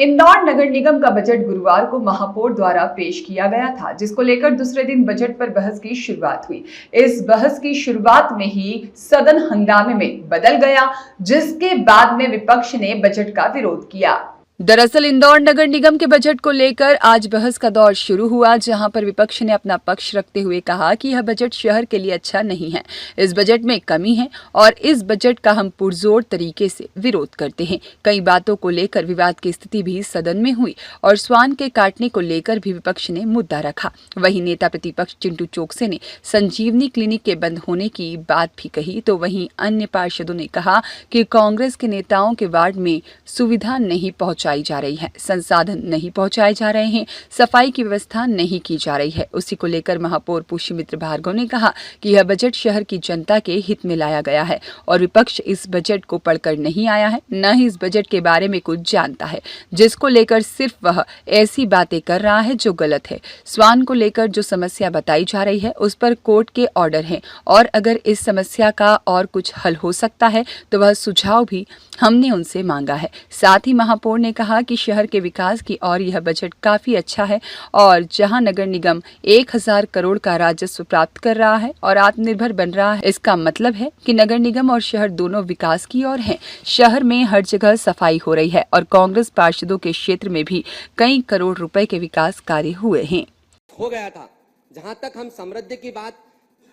इंदौर नगर निगम का बजट गुरुवार को महापौर द्वारा पेश किया गया था, जिसको लेकर दूसरे दिन बजट पर बहस की शुरुआत हुई। इस बहस की शुरुआत में ही सदन हंगामे में बदल गया, जिसके बाद में विपक्ष ने बजट का विरोध किया। दरअसल इंदौर नगर निगम के बजट को लेकर आज बहस का दौर शुरू हुआ, जहां पर विपक्ष ने अपना पक्ष रखते हुए कहा कि यह बजट शहर के लिए अच्छा नहीं है, इस बजट में कमी है और इस बजट का हम पुरजोर तरीके से विरोध करते हैं। कई बातों को लेकर विवाद की स्थिति भी सदन में हुई और स्वान के काटने को लेकर भी विपक्ष ने मुद्दा रखा। वहीं नेता प्रतिपक्ष चिंटू चोकसे ने संजीवनी क्लिनिक के बंद होने की बात भी कही, तो वहीं अन्य पार्षदों ने कहा कि कांग्रेस के नेताओं के वार्ड में सुविधा नहीं पहुंचाई जा रही है, संसाधन नहीं पहुंचाए जा रहे हैं, सफाई की व्यवस्था नहीं की जा रही है। उसी को लेकर महापौर पुष्यमित्र भार्गव ने कहा कि यह बजट शहर की जनता के हित में लाया गया है और विपक्ष इस बजट को पढ़कर नहीं आया है, न ही इस बजट के बारे में कुछ जानता है, जिसको लेकर सिर्फ वह ऐसी बातें कर रहा है जो गलत है। स्वान को लेकर जो समस्या बताई जा रही है उस पर कोर्ट के ऑर्डर हैं और अगर इस समस्या का और कुछ हल हो सकता है तो वह सुझाव भी हमने उनसे मांगा है। साथ ही महापौर ने कहा कि शहर के विकास की और यह बजट काफी अच्छा है और जहां नगर निगम 1000 करोड़ का राजस्व प्राप्त कर रहा है और आत्मनिर्भर बन रहा है, इसका मतलब है कि नगर निगम और शहर दोनों विकास की ओर हैं। शहर में हर जगह सफाई हो रही है और कांग्रेस पार्षदों के क्षेत्र में भी कई करोड़ रुपए के विकास कार्य हुए हैं। हो गया था। जहां तक हम समृद्धि की बात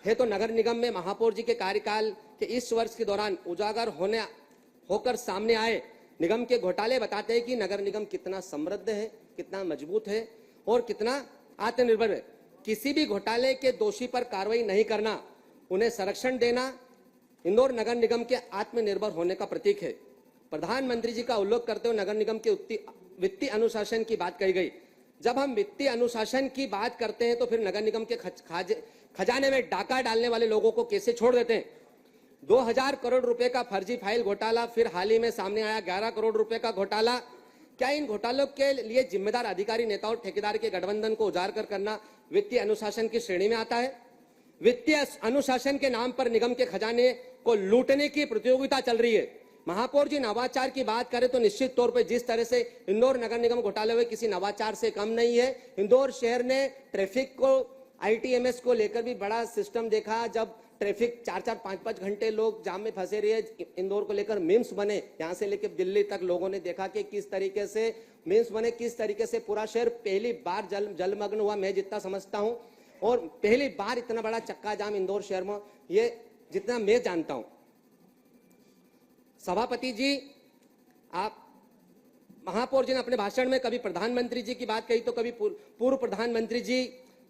है तो नगर निगम में महापौर जी के कार्यकाल के इस वर्ष के दौरान उजागर होकर सामने आए निगम के घोटाले बताते हैं कि नगर निगम कितना समृद्ध है, कितना मजबूत है और कितना आत्मनिर्भर है। किसी भी घोटाले के दोषी पर कार्रवाई नहीं करना, उन्हें संरक्षण देना इंदौर नगर निगम के आत्मनिर्भर होने का प्रतीक है। प्रधानमंत्री जी का उल्लेख करते हुए नगर निगम के वित्तीय अनुशासन की बात कही गई। जब हम वित्तीय अनुशासन की बात करते हैं तो फिर नगर निगम के खजाने में डाका डालने वाले लोगों को कैसे छोड़ देते हैं। 2000 करोड़ रुपए का फर्जी फाइल घोटाला, फिर हाल ही में सामने आया 11 करोड़ रुपए का घोटाला। क्या इन घोटालों के लिए जिम्मेदार अधिकारी, नेता और ठेकेदार के गठबंधन को उजागर करना वित्तीय अनुशासन की श्रेणी में आता है? वित्तीय अनुशासन के नाम पर निगम के खजाने को लूटने की प्रतियोगिता चल रही है। महापौर जी नवाचार की बात करें तो निश्चित तौर पर जिस तरह से इंदौर नगर निगम घोटाले हुए किसी नवाचार से कम नहीं है। इंदौर शहर ने ट्रैफिक को, ITMS को लेकर भी बड़ा सिस्टम देखा। जब ट्रैफिक 4-4, 5-5 घंटे लोग जाम में फंसे रहे, इंदौर को लेकर मीम्स बने, यहाँ से लेकर दिल्ली तक लोगों ने देखा कि किस तरीके से मीम्स बने, किस तरीके से पूरा शहर पहली बार जलमग्न हुआ, मैं जितना समझता हूँ, और पहली बार इतना बड़ा चक्का जाम इंदौर शहर में, ये जितना मैं जानता हूँ। सभापति जी, आप महापौर जी ने अपने भाषण में कभी प्रधानमंत्री जी की बात कही तो कभी पूर्व प्रधानमंत्री जी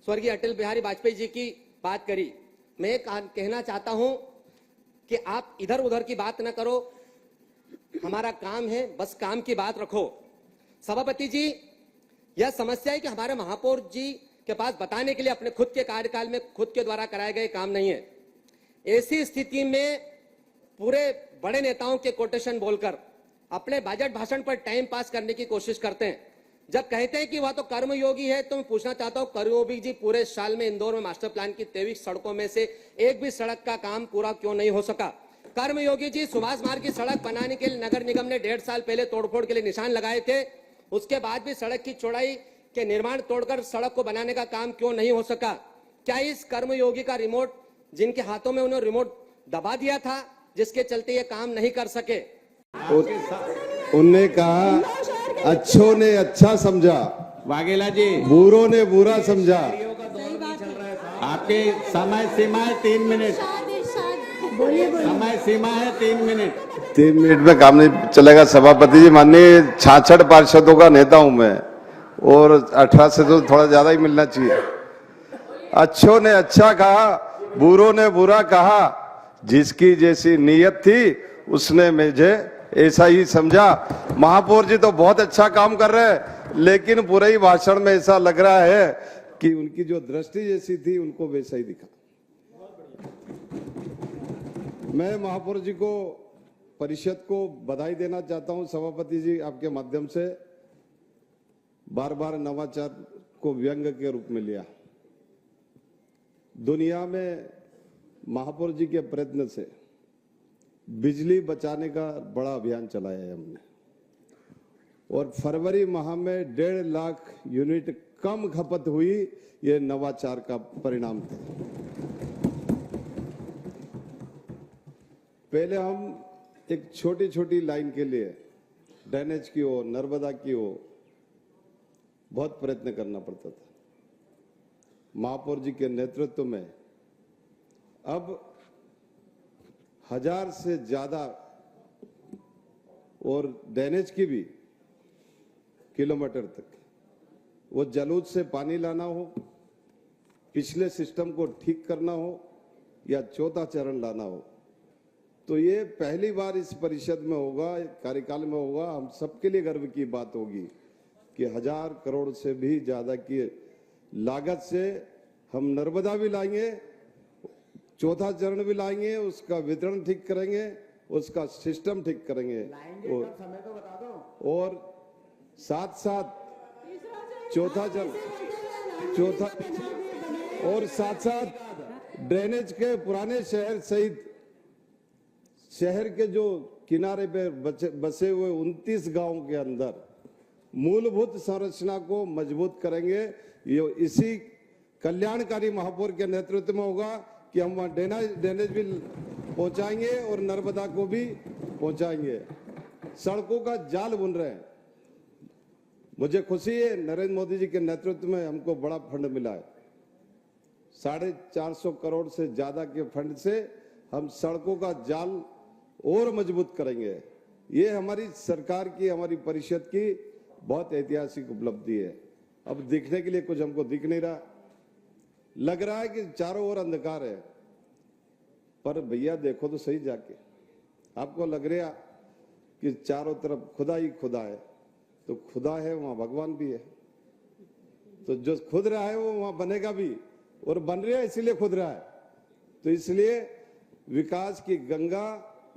स्वर्गीय अटल बिहारी वाजपेयी जी की बात करी। मैं कहना चाहता हूं कि आप इधर उधर की बात न करो, हमारा काम है, बस काम की बात रखो। सभापति जी, यह समस्या है कि हमारे महापौर जी के पास बताने के लिए अपने खुद के कार्यकाल में खुद के द्वारा कराए गए काम नहीं है। ऐसी स्थिति में पूरे बड़े नेताओं के कोटेशन बोलकर अपने बजट भाषण पर टाइम पास करने की कोशिश करते हैं। जब कहते हैं कि वह तो कर्मयोगी है, तो मैं पूछना चाहता हूं, कर्मयोगी जी पूरे साल में इंदौर में मास्टर प्लान की 23 सड़कों में से एक भी सड़क का काम पूरा क्यों नहीं हो सका? कर्मयोगी जी सुभाष मार्ग की सड़क बनाने के लिए नगर निगम ने 1.5 साल पहले तोड़फोड़ के लिए निशान लगाए थे, उसके बाद भी सड़क की चौड़ाई के निर्माण तोड़कर सड़क को बनाने का काम क्यों नहीं हो सका? क्या इस कर्मयोगी का रिमोट, जिनके हाथों में उन्होंने रिमोट दबा दिया था, जिसके चलते ये काम नहीं कर सके? उनने कहा अच्छों ने अच्छा समझा, वाघेला जी, बुरों ने बुरा समझा। आपके समय सीमा है 3 मिनट। समय सीमा है 3 मिनट। 3 मिनट में काम नहीं चलेगा सभापति जी। माननीय 66 पार्षदों का नेता हूं मैं और 18 से तो थोड़ा ज्यादा ही मिलना चाहिए। अच्छों ने अच्छा कहा, बुरों ने बुरा कहा, जिसकी जैसी नीयत थी उसने मुझे ऐसा ही समझा। महापौर जी तो बहुत अच्छा काम कर रहे हैं, लेकिन पूरे ही भाषण में ऐसा लग रहा है कि उनकी जो दृष्टि जैसी थी उनको वैसा ही दिखा। मैं महापौर जी को, परिषद को बधाई देना चाहता हूं सभापति जी, आपके माध्यम से। बार बार नवाचार को व्यंग के रूप में लिया। दुनिया में महापौर जी के प्रयत्न से बिजली बचाने का बड़ा अभियान चलाया है हमने। और फरवरी माह में 1.5 लाख यूनिट कम खपत हुई। ये नवाचार का परिणाम था। पहले हम एक छोटी छोटी लाइन के लिए ड्रेनेज की हो, नर्मदा की हो, बहुत प्रयत्न करना पड़ता था। महापौर जी के नेतृत्व में अब 1000 से ज्यादा और ड्रेनेज की भी किलोमीटर तक वो जलूद से पानी लाना हो, पिछले सिस्टम को ठीक करना हो या चौथा चरण लाना हो, तो ये पहली बार इस परिषद में होगा, कार्यकाल में होगा। हम सबके लिए गर्व की बात होगी कि 1000 करोड़ से भी ज्यादा की लागत से हम नर्मदा भी लाएंगे, चौथा चरण भी लाएंगे, उसका वितरण ठीक करेंगे, उसका सिस्टम ठीक करेंगे और साथ साथ चौथा और साथ साथ ड्रेनेज के पुराने शहर सहित शहर के जो किनारे पे बसे हुए 29 गांवों के अंदर मूलभूत संरचना को मजबूत करेंगे। ये इसी कल्याणकारी महापौर के नेतृत्व में होगा कि हम वहां ड्रेनेज भी पहुंचाएंगे और नर्मदा को भी पहुंचाएंगे। सड़कों का जाल बुन रहे हैं। मुझे खुशी है नरेंद्र मोदी जी के नेतृत्व में हमको बड़ा फंड मिला है। 450 करोड़ से ज्यादा के फंड से हम सड़कों का जाल और मजबूत करेंगे। ये हमारी सरकार की, हमारी परिषद की बहुत ऐतिहासिक उपलब्धि है। अब दिखने के लिए कुछ हमको दिख नहीं रहा, लग रहा है कि चारों ओर अंधकार है, पर भैया देखो तो सही जाके, आपको लग रहा कि चारों तरफ खुदा ही खुदा है, तो खुदा है वहां भगवान भी है। तो जो खुद रहा है वो वहां बनेगा भी, और बन रहा है इसीलिए खुद रहा है। तो इसलिए विकास की गंगा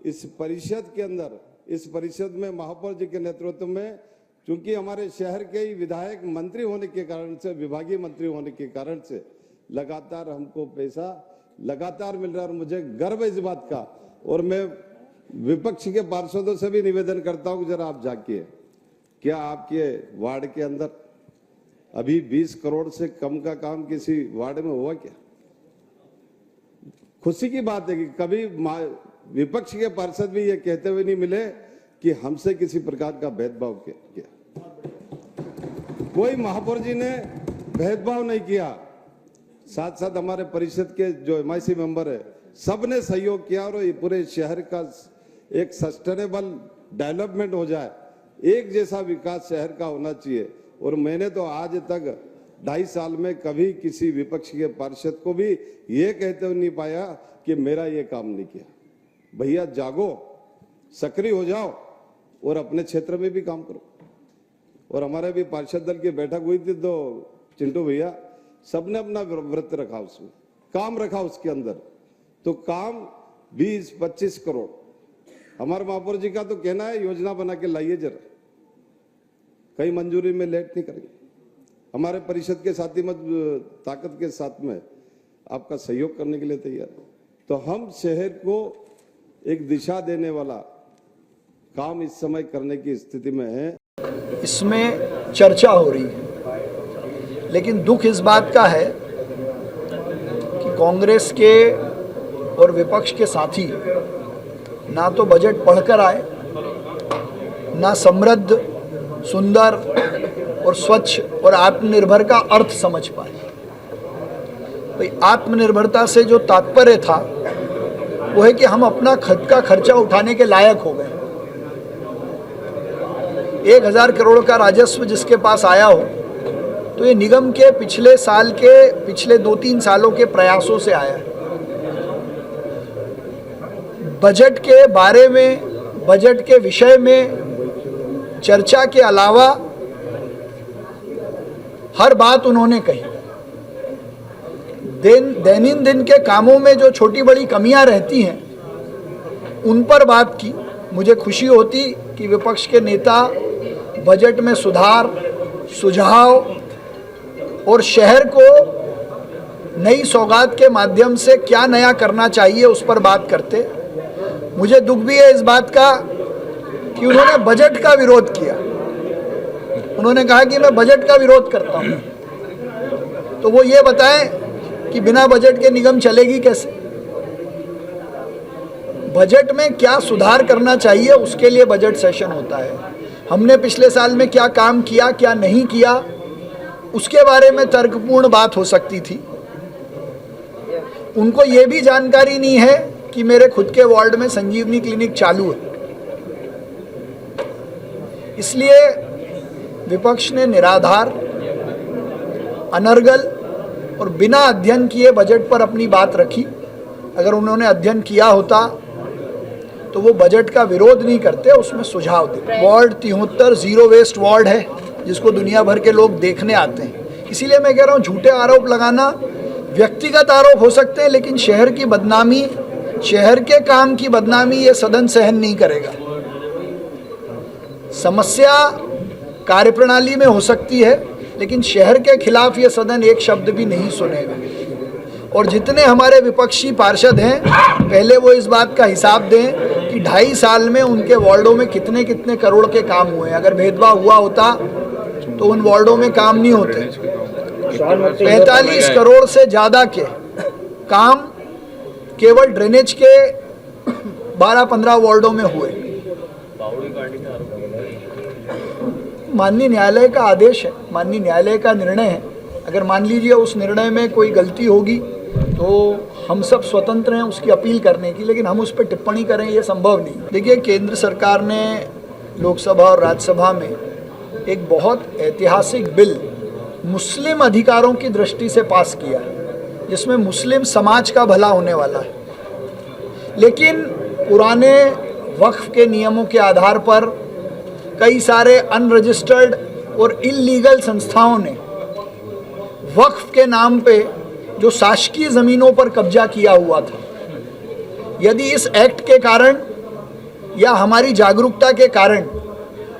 इस परिषद के अंदर, इस परिषद में महापौर जी के नेतृत्व में, क्योंकि हमारे शहर के ही विधायक मंत्री होने के कारण से, विभागीय मंत्री होने के कारण से लगातार हमको पैसा लगातार मिल रहा है और मुझे गर्व है इस बात का। और मैं विपक्ष के पार्षदों से भी निवेदन करता हूं, जरा आप जाके, क्या आपके वार्ड के अंदर अभी 20 करोड़ से कम का काम किसी वार्ड में हुआ क्या? खुशी की बात है कि कभी विपक्ष के पार्षद भी ये कहते हुए नहीं मिले कि हमसे किसी प्रकार का भेदभाव किया। कोई महापौर जी ने भेदभाव नहीं किया। साथ साथ हमारे परिषद के जो एमआईसी मेंबर है, सबने सहयोग किया और ये पूरे शहर का एक सस्टेनेबल डेवलपमेंट हो जाए, एक जैसा विकास शहर का होना चाहिए। और मैंने तो आज तक 2.5 साल में कभी किसी विपक्ष के पार्षद को भी ये कहते हुए नहीं पाया कि मेरा ये काम नहीं किया। भैया जागो, सक्रिय हो जाओ और अपने क्षेत्र में भी काम करो। और हमारे भी पार्षद दल की बैठक हुई थी, तो चिंटू भैया सबने अपना व्रत रखा, उसमें काम रखा उसके अंदर, तो काम 20-25 करोड़ हमारे महापौर जी का तो कहना है योजना बना के लाइए जरा, कहीं मंजूरी में लेट नहीं करेंगे। हमारे परिषद के साथी मत ताकत के साथ में आपका सहयोग करने के लिए तैयार है। तो हम शहर को एक दिशा देने वाला काम इस समय करने की स्थिति में है। इसमें चर्चा हो रही है, लेकिन दुख इस बात का है कि कांग्रेस के और विपक्ष के साथी ना तो बजट पढ़कर आए, ना समृद्ध, सुंदर और स्वच्छ और आत्मनिर्भर का अर्थ समझ पाए। भाई आत्मनिर्भरता से जो तात्पर्य था वो है कि हम अपना खुद का खर्चा उठाने के लायक हो गए। 1000 करोड़ का राजस्व जिसके पास आया हो, तो ये निगम के पिछले 2-3 सालों के प्रयासों से आया है। बजट के बारे में, बजट के विषय में चर्चा के अलावा हर बात उन्होंने कही। दैनंदिन के कामों में जो छोटी बड़ी कमियां रहती हैं उन पर बात की। मुझे खुशी होती कि विपक्ष के नेता बजट में सुधार, सुझाव और शहर को नई सौगात के माध्यम से क्या नया करना चाहिए उस पर बात करते। मुझे दुख भी है इस बात का कि उन्होंने बजट का विरोध किया। उन्होंने कहा कि मैं बजट का विरोध करता हूं। तो वो ये बताएं कि बिना बजट के निगम चलेगी कैसे? बजट में क्या सुधार करना चाहिए, उसके लिए बजट सेशन होता है। हमने पिछले साल में क्या काम किया, क्या नहीं किया, उसके बारे में तर्कपूर्ण बात हो सकती थी। उनको ये भी जानकारी नहीं है कि मेरे खुद के वार्ड में संजीवनी क्लिनिक चालू है। इसलिए विपक्ष ने निराधार, अनर्गल और बिना अध्ययन किए बजट पर अपनी बात रखी। अगर उन्होंने अध्ययन किया होता तो वो बजट का विरोध नहीं करते, उसमें सुझाव देते। वार्ड 73 जीरो वेस्ट वार्ड है, जिसको दुनिया भर के लोग देखने आते हैं। इसीलिए मैं कह रहा हूँ, झूठे आरोप लगाना व्यक्तिगत आरोप हो सकते हैं, लेकिन शहर की बदनामी, शहर के काम की बदनामी ये सदन सहन नहीं करेगा। समस्या कार्यप्रणाली में हो सकती है, लेकिन शहर के खिलाफ ये सदन एक शब्द भी नहीं सुनेगा। और जितने हमारे विपक्षी पार्षद हैं, पहले वो इस बात का हिसाब दें कि 2.5 साल में उनके वार्डों में कितने कितने करोड़ के काम हुए हैं। अगर भेदभाव हुआ होता तो उन वार्डों में काम नहीं होते। 45 करोड़ से ज़्यादा के काम केवल ड्रेनेज के 12-15 वार्डों में हुए। माननीय न्यायालय का आदेश है, माननीय न्यायालय का निर्णय है। अगर मान लीजिए उस निर्णय में कोई गलती होगी तो हम सब स्वतंत्र हैं उसकी अपील करने की, लेकिन हम उस पर टिप्पणी करें ये संभव नहीं। देखिए, केंद्र सरकार ने लोकसभा और राज्यसभा में एक बहुत ऐतिहासिक बिल मुस्लिम अधिकारों की दृष्टि से पास किया है, जिसमें मुस्लिम समाज का भला होने वाला है। लेकिन पुराने वक्फ के नियमों के आधार पर कई सारे अनरजिस्टर्ड और इल्लीगल संस्थाओं ने वक्फ के नाम पे जो शासकीय ज़मीनों पर कब्जा किया हुआ था, यदि इस एक्ट के कारण या हमारी जागरूकता के कारण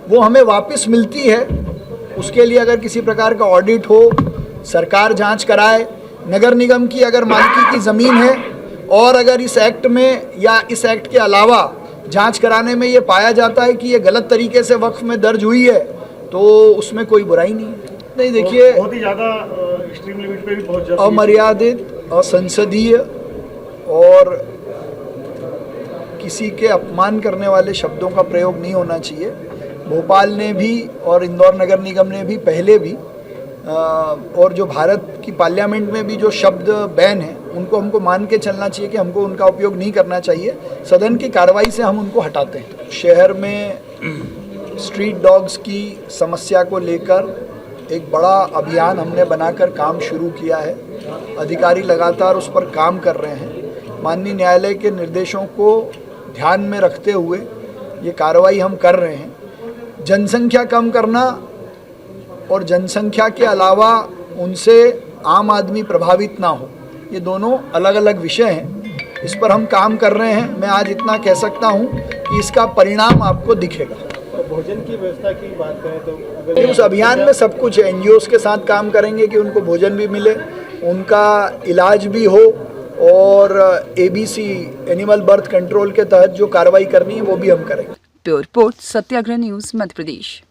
वो हमें वापस मिलती है, उसके लिए अगर किसी प्रकार का ऑडिट हो, सरकार जांच कराए, नगर निगम की अगर मालिकी की ज़मीन है और अगर इस एक्ट में या इस एक्ट के अलावा जांच कराने में ये पाया जाता है कि ये गलत तरीके से वक्फ में दर्ज हुई है, तो उसमें कोई बुराई नहीं है। नहीं, देखिए, बहुत ही ज़्यादा एक्सट्रीम लिमिट पे भी बहुत ज़्यादा अमर्यादित, असंसदीय और किसी के अपमान करने वाले शब्दों का प्रयोग नहीं होना चाहिए। भोपाल ने भी और इंदौर नगर निगम ने भी पहले भी और जो भारत की पार्लियामेंट में भी जो शब्द बैन है, उनको हमको मान के चलना चाहिए कि हमको उनका उपयोग नहीं करना चाहिए। सदन की कार्रवाई से हम उनको हटाते हैं। शहर में स्ट्रीट डॉग्स की समस्या को लेकर एक बड़ा अभियान हमने बनाकर काम शुरू किया है। अधिकारी लगातार उस पर काम कर रहे हैं। माननीय न्यायालय के निर्देशों को ध्यान में रखते हुए ये कार्रवाई हम कर रहे हैं। जनसंख्या कम करना और जनसंख्या के अलावा उनसे आम आदमी प्रभावित ना हो, ये दोनों अलग अलग विषय हैं। इस पर हम काम कर रहे हैं। मैं आज इतना कह सकता हूँ कि इसका परिणाम आपको दिखेगा। भोजन की व्यवस्था की बात करें तो अगर उस अभियान में सब कुछ है। एनजीओस के साथ काम करेंगे कि उनको भोजन भी मिले, उनका इलाज भी हो, और एबीसी एनिमल बर्थ कंट्रोल के तहत जो कार्रवाई करनी है वो भी हम करेंगे। ब्यूरो रिपोर्ट, सत्याग्रह न्यूज़, मध्य प्रदेश।